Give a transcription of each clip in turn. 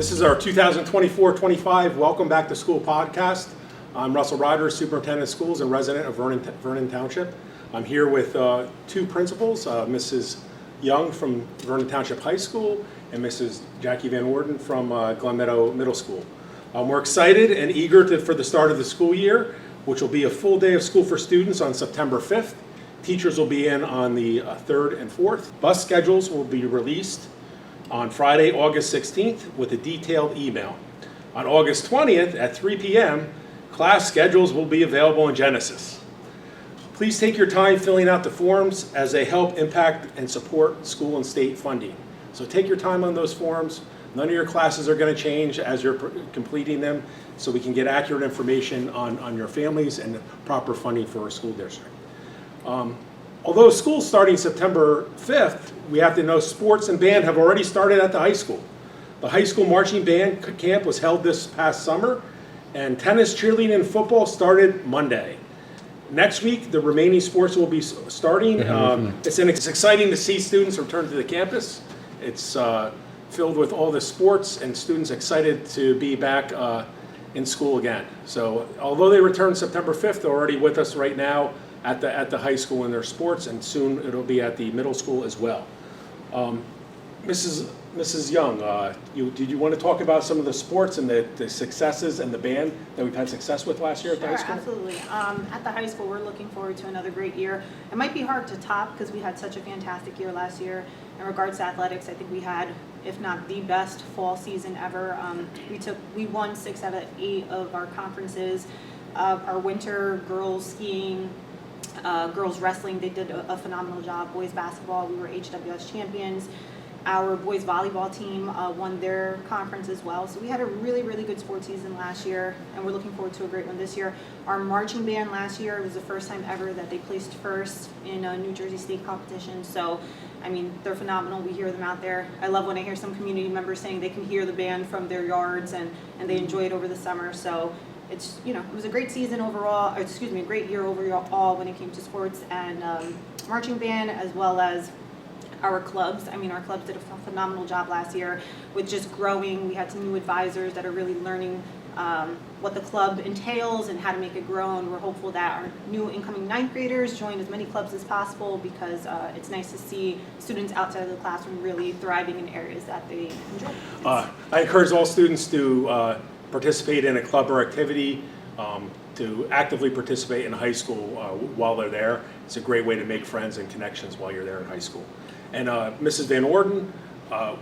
This is our 2024-25 Welcome Back to School podcast. I'm Russell Rogers, Superintendent of Schools and resident of Vernon Township. I'm here with two principals, Mrs. Young from Vernon Township High School and Mrs. Jackie Van Orden from Glen Meadow Middle School. We're excited and eager for the start of the school year, which will be a full day of school for students on September 5th. Teachers will be in on the 3rd and 4th. Bus schedules will be released on Friday, August 16th with a detailed email. On August 20th at 3 p.m., class schedules will be available in Genesis. Please take your time filling out the forms as they help impact and support school and state funding. So take your time on those forms. None of your classes are going to change as you're completing them, so we can get accurate information on your families and the proper funding for our school district. Although school's starting September 5th, we have to know sports and band have already started at the high school. The high school marching band camp was held this past summer, and tennis, cheerleading, and football started Monday. Next week, the remaining sports will be starting. It's exciting to see students return to the campus. It's filled with all the sports and students excited to be back in school again. So although they return September 5th, they're already with us right now at the high school in their sports, and soon it'll be at the middle school as well. Mrs. Young, did you want to talk about some of the sports and the successes and the band that we've had success with last year at the high school? Absolutely. At the high school, we're looking forward to another great year. It might be hard to top because we had such a fantastic year last year. In regards to athletics, I think we had, if not the best fall season ever. We won 6 out of 8 of our conferences. Our winter girls skiing, girls wrestling, they did a phenomenal job. Boys basketball, we were HWS champions. Our boys volleyball team won their conference as well. So we had a really, really good sports season last year, and we're looking forward to a great one this year. Our marching band last year was the first time ever that they placed first in a New Jersey state competition. So, I mean, they're phenomenal. We hear them out there. I love when I hear some community members saying they can hear the band from their yards and they enjoy it over the summer. So it's, it was a great season overall, a great year overall when it came to sports and marching band, as well as our clubs. I mean, our clubs did a phenomenal job last year with just growing. We had some new advisors that are really learning what the club entails and how to make it grow, and we're hopeful that our new incoming 9th graders join as many clubs as possible, because it's nice to see students outside of the classroom really thriving in areas that they enjoy. I encourage all students to participate in a club or activity, to actively participate in high school while they're there. It's a great way to make friends and connections while you're there in high school. And Mrs. Van Orden,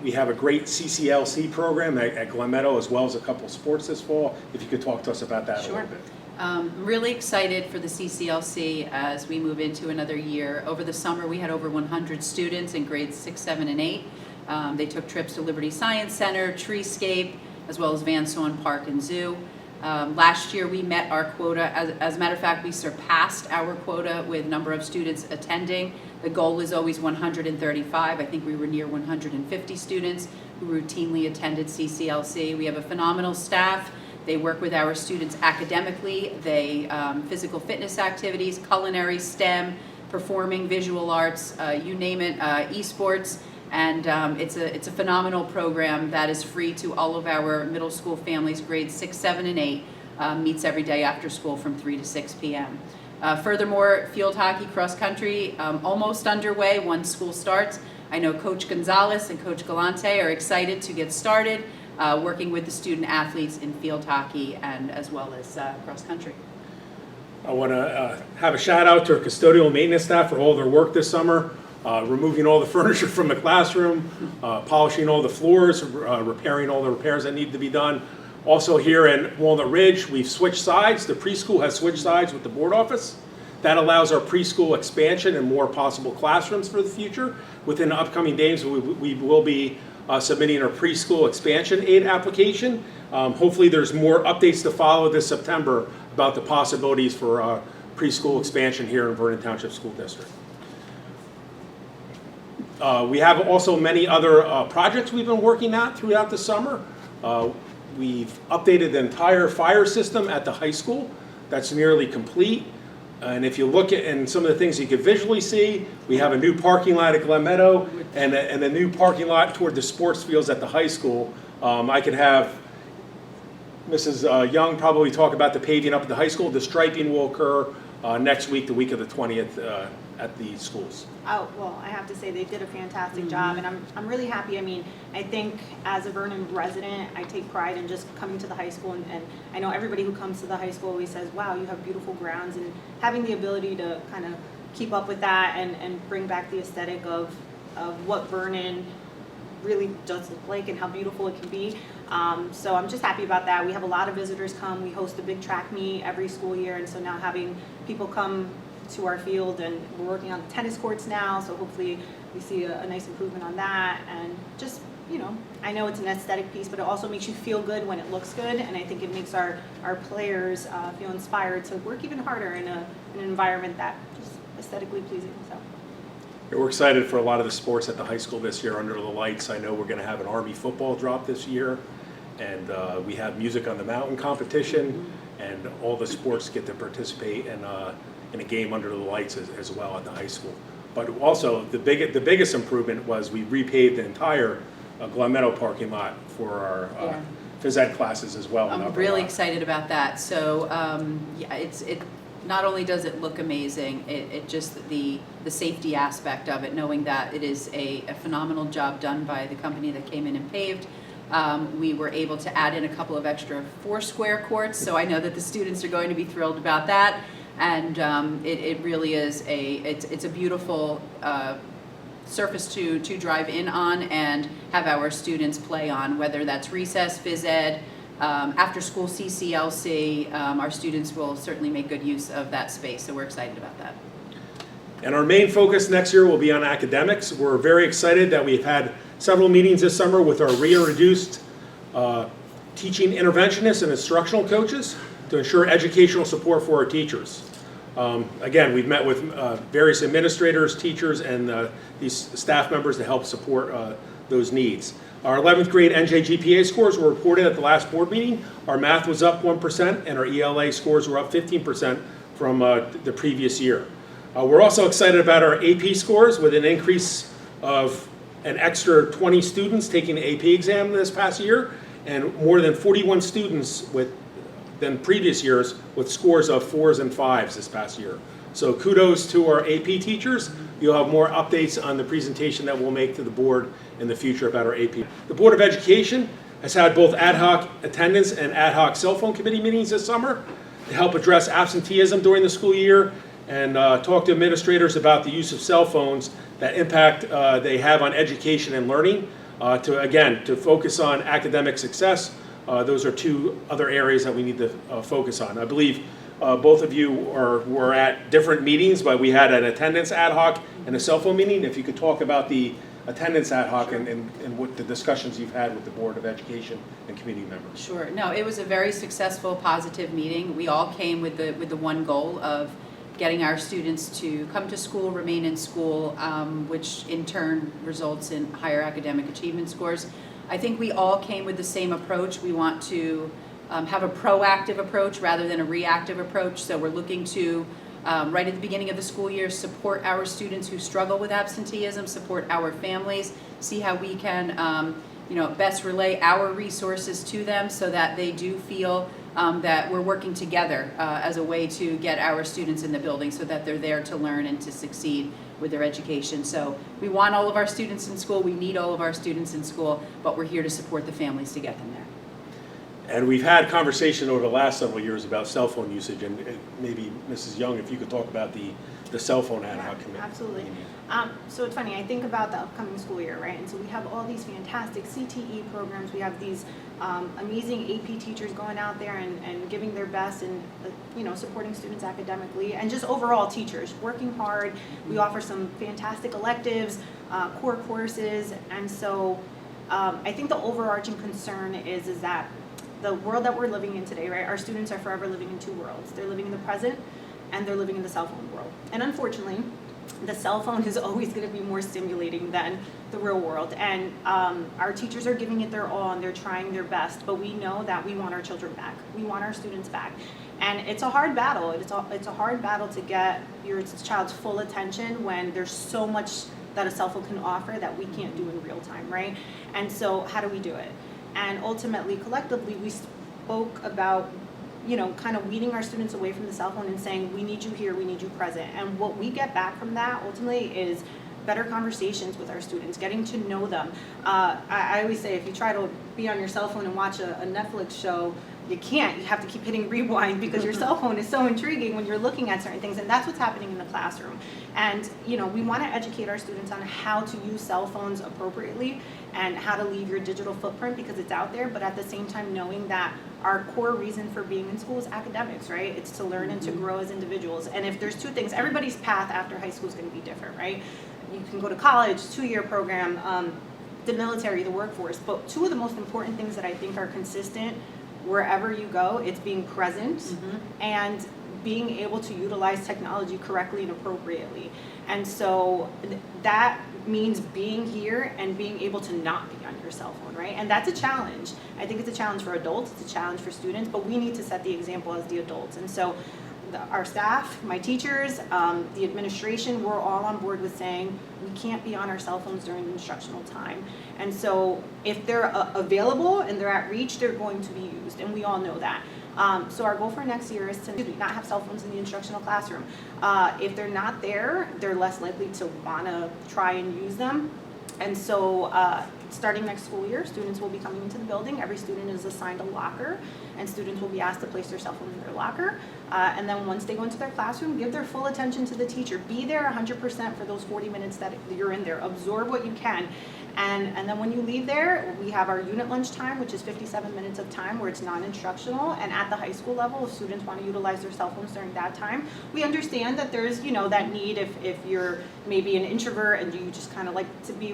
we have a great CCLC program at Glen Meadow, as well as a couple sports this fall. If you could talk to us about that a little bit. I'm really excited for the CCLC as we move into another year. Over the summer, we had over 100 students in grades 6, 7, and 8. They took trips to Liberty Science Center, Treescape, as well as Van Saun Park and Zoo. Last year we met our quota. As a matter of fact, we surpassed our quota with number of students attending. The goal is always 135. I think we were near 150 students who routinely attended CCLC. We have a phenomenal staff. They work with our students academically. They physical fitness activities, culinary, STEM, performing, visual arts, you name it, esports. And it's a phenomenal program that is free to all of our middle school families, grades 6, 7, and 8, meets every day after school from 3 to 6 p.m. Furthermore, field hockey, cross country, almost underway once school starts. I know Coach Gonzalez and Coach Galante are excited to get started working with the student athletes in field hockey and as well as cross country. I want to have a shout out to our custodial and maintenance staff for all their work this summer. Removing all the furniture from the classroom, polishing all the floors, repairing all the repairs that need to be done. Also here in Walnut Ridge, we've switched sides. The preschool has switched sides with the board office. That allows our preschool expansion and more possible classrooms for the future. Within the upcoming days, we will be submitting our preschool expansion aid application. Hopefully there's more updates to follow this September about the possibilities for preschool expansion here in Vernon Township School District. We have also many other projects we've been working at throughout the summer. We've updated the entire fire system at the high school. That's nearly complete. And if you look at some of the things you can visually see, we have a new parking lot at Glen Meadow and a new parking lot toward the sports fields at the high school I could have Mrs. Young probably talk about the paving up at the high school. The striping will occur next week, the week of the 20th, at the schools. Oh, well, I have to say they did a fantastic job, and I'm really happy. I mean, I think as a Vernon resident, I take pride in just coming to the high school, and I know everybody who comes to the high school always says, wow, you have beautiful grounds, and having the ability to kind of keep up with that and bring back the aesthetic of what Vernon really does look like and how beautiful it can be. So I'm just happy about that. We have a lot of visitors come. We host a big track meet every school year, and so now having people come to our field, and we're working on the tennis courts now, so hopefully we see a nice improvement on that. And just, you know, I know it's an aesthetic piece, but it also makes you feel good when it looks good, and I think it makes our players feel inspired to work even harder in an environment that just aesthetically pleasing. So. We're excited for a lot of the sports at the high school this year under the lights. I know we're going to have an Army football drop this year, and we have Music on the Mountain competition, and all the sports get to participate in a game under the lights as well at the high school. But also, the biggest improvement was we repaved the entire Glen Meadow parking lot for our phys ed classes as well. I'm really excited about that. So yeah, it not only does it look amazing, it just the safety aspect of it, knowing that it is a phenomenal job done by the company that came in and paved. We were able to add in a couple of extra 4-square courts, so I know that the students are going to be thrilled about that. And it really is it's a beautiful surface to drive in on and have our students play on, whether that's recess, phys ed, after school CCLC. Our students will certainly make good use of that space, so we're excited about that. And our main focus next year will be on academics. We're very excited that we've had several meetings this summer with our reintroduced teaching interventionists and instructional coaches to ensure educational support for our teachers. Again, we've met with various administrators, teachers, and these staff members to help support those needs. Our 11th grade NJGPA scores were reported at the last board meeting. Our math was up 1%, and our ELA scores were up 15% from the previous year. We're also excited about our AP scores with an increase of an extra 20 students taking the AP exam this past year, and more than 41 students than previous years with scores of 4s and 5s this past year. So kudos to our AP teachers. You'll have more updates on the presentation that we'll make to the board in the future about our AP. The Board of Education has had both ad hoc attendance and ad hoc cell phone committee meetings this summer to help address absenteeism during the school year and talk to administrators about the use of cell phones, that impact they have on education and learning, to focus on academic success. Those are two other areas that we need to focus on. I believe both of you were at different meetings, but we had an attendance ad hoc and a cell phone meeting. If you could talk about the attendance ad hoc and what the discussions you've had with the Board of Education and community members. Sure. No, it was a very successful, positive meeting. We all came with the one goal of getting our students to come to school, remain in school, which in turn results in higher academic achievement scores. I think we all came with the same approach. We want to have a proactive approach rather than a reactive approach. So we're looking to, right at the beginning of the school year, support our students who struggle with absenteeism, support our families, see how we can best relay our resources to them so that they do feel that we're working together as a way to get our students in the building so that they're there to learn and to succeed with their education. So we want all of our students in school, we need all of our students in school, but we're here to support the families to get them there. And we've had conversation over the last several years about cell phone usage, and maybe Mrs. Young, if you could talk about the cell phone ad hoc committee. Absolutely. So it's funny, I think about the upcoming school year, right? And so we have all these fantastic CTE programs. We have these amazing AP teachers going out there and giving their best and supporting students academically, and just overall teachers working hard. We offer some fantastic electives, core courses, and so I think the overarching concern is that the world that we're living in today, right? Our students are forever living in two worlds. They're living in the present and they're living in the cell phone world. And unfortunately, the cell phone is always going to be more stimulating than the real world. And our teachers are giving it their all and they're trying their best, but we know that we want our children back. We want our students back. And it's a hard battle. It's a hard battle to get your child's full attention when there's so much that a cell phone can offer that we can't do in real time, right? And so how do we do it? And ultimately, collectively, we spoke about, you know, kind of weeding our students away from the cell phone and saying, we need you here, we need you present. And what we get back from that ultimately is better conversations with our students, getting to know them. I always say, if you try to be on your cell phone and watch a Netflix show, you can't. You have to keep hitting rewind because your cell phone is so intriguing when you're looking at certain things, and that's what's happening in the classroom. And you know, we want to educate our students on how to use cell phones appropriately and how to leave your digital footprint, because it's out there, but at the same time knowing that our core reason for being in school is academics, right? It's to learn and to grow as individuals. And if there's two things, everybody's path after high school is going to be different, right? You can go to college, 2-year program, the military, the workforce, but two of the most important things that I think are consistent wherever you go, it's being present and being able to utilize technology correctly and appropriately. And so that means being here and being able to not be on your cell phone, right? And that's a challenge. I think it's a challenge for adults, it's a challenge for students, but we need to set the example as the adults. And so our staff, my teachers, the administration, we're all on board with saying we can't be on our cell phones during the instructional time. And so if they're available and they're at reach, they're going to be used, and we all know that. So our goal for next year is to not have cell phones in the instructional classroom. If they're not there, they're less likely to want to try and use them. And so starting next school year, students will be coming into the building. Every student is assigned a locker, and students will be asked to place their cell phone in their locker. And then once they go into their classroom, give their full attention to the teacher. Be there 100% for those 40 minutes that you're in there. Absorb what you can. And then when you leave there, we have our unit lunch time, which is 57 minutes of time where it's non-instructional. And at the high school level, if students want to utilize their cell phones during that time, we understand that there's, you know, that need if you're maybe an introvert and you just kind of like to be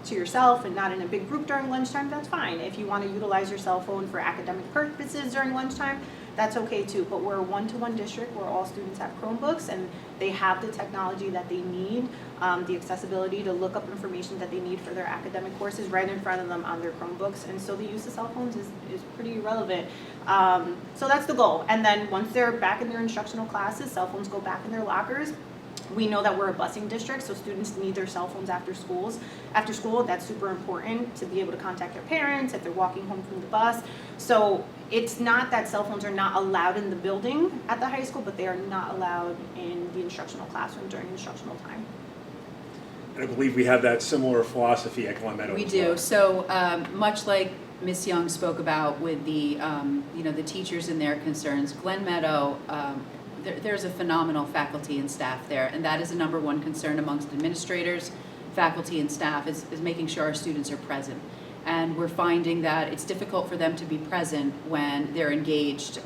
to yourself and not in a big group during lunchtime, that's fine. If you want to utilize your cell phone for academic purposes during lunchtime, that's okay too. But we're a one-to-one district where all students have Chromebooks and they have the technology that they need, the accessibility to look up information that they need for their academic courses right in front of them on their Chromebooks. And so the use of cell phones is pretty relevant. So that's the goal. And then once they're back in their instructional classes, cell phones go back in their lockers. We know that we're a busing district, so students need their cell phones after school. That's super important to be able to contact their parents if they're walking home from the bus. So it's not that cell phones are not allowed in the building at the high school, but they are not allowed in the instructional classroom during instructional time. And I believe we have that similar philosophy at Glen Meadow. We as do. well. So much like Ms. Young spoke about with the the teachers and their concerns, Glen Meadow, there's a phenomenal faculty and staff there, and that is a number one concern amongst administrators, faculty, and staff is making sure our students are present. And we're finding that it's difficult for them to be present when they're engaged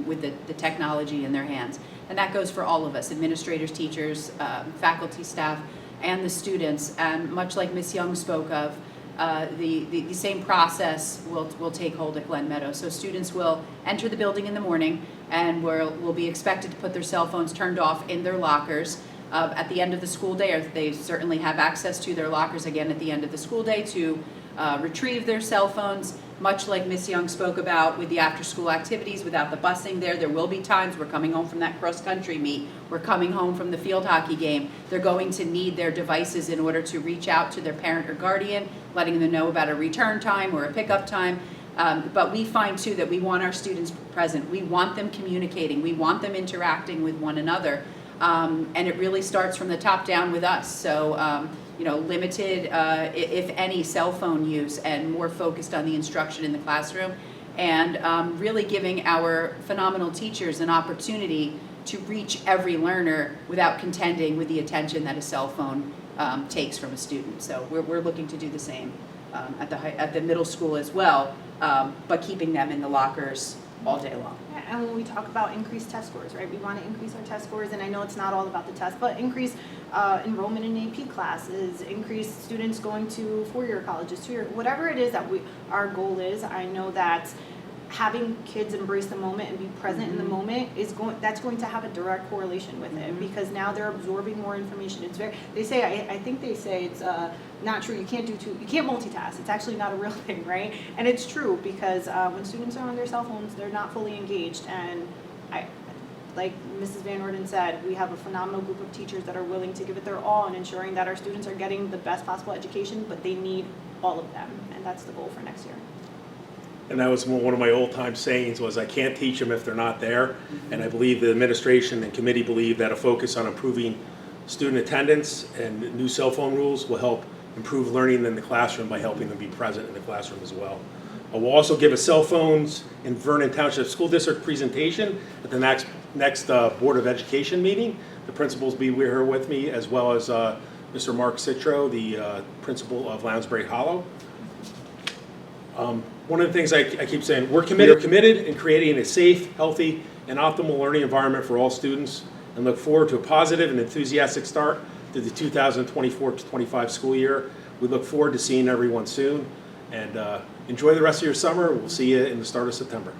with the technology in their hands. And that goes for all of us, administrators, teachers, faculty, staff, and the students. And much like Ms. Young spoke of, the same process will take hold at Glen Meadow. So students will enter the building in the morning and will be expected to put their cell phones turned off in their lockers. At the end of the school day, or they certainly have access to their lockers again at the end of the school day to retrieve their cell phones. Much like Ms. Young spoke about with the after-school activities, without the busing there will be times we're coming home from that cross-country meet, we're coming home from the field hockey game. They're going to need their devices in order to reach out to their parent or guardian, letting them know about a return time or a pickup time. But we find too that we want our students present. We want them communicating. We want them interacting with one another. And it really starts from the top down with us. So, limited, if any, cell phone use and more focused on the instruction in the classroom, and really giving our phenomenal teachers an opportunity to reach every learner without contending with the attention that a cell phone takes from a student. So we're looking to do the same at the middle school as well, but keeping them in the lockers all day long. And when we talk about increased test scores, right, we want to increase our test scores, and I know it's not all about the test, but increase enrollment in AP classes, increase students going to four-year colleges, two-year, whatever it is that our goal is. I know that having kids embrace the moment and be present in the moment that's going to have a direct correlation with it, because now they're absorbing more information. I think they say it's not true. You can't multitask. It's actually not a real thing, right? And it's true, because when students are on their cell phones, they're not fully engaged. And like Mrs. Van Orden said, we have a phenomenal group of teachers that are willing to give it their all in ensuring that our students are getting the best possible education, but they need all of them, and that's the goal for next year. And that was one of my old-time sayings was, I can't teach them if they're not there. And I believe the administration and committee believe that a focus on improving student attendance and new cell phone rules will help improve learning in the classroom by helping them be present in the classroom as well. We'll also give a cell phones in Vernon Township School District presentation at the next Board of Education meeting. The principals be here with me, as well as Mr. Mark Citro, the principal of Lounsbury Hollow. One of the things I keep saying, we're committed in creating a safe, healthy, and optimal learning environment for all students, and look forward to a positive and enthusiastic start to the 2024-25 school year. We look forward to seeing everyone soon, and enjoy the rest of your summer. We'll see you in the start of September.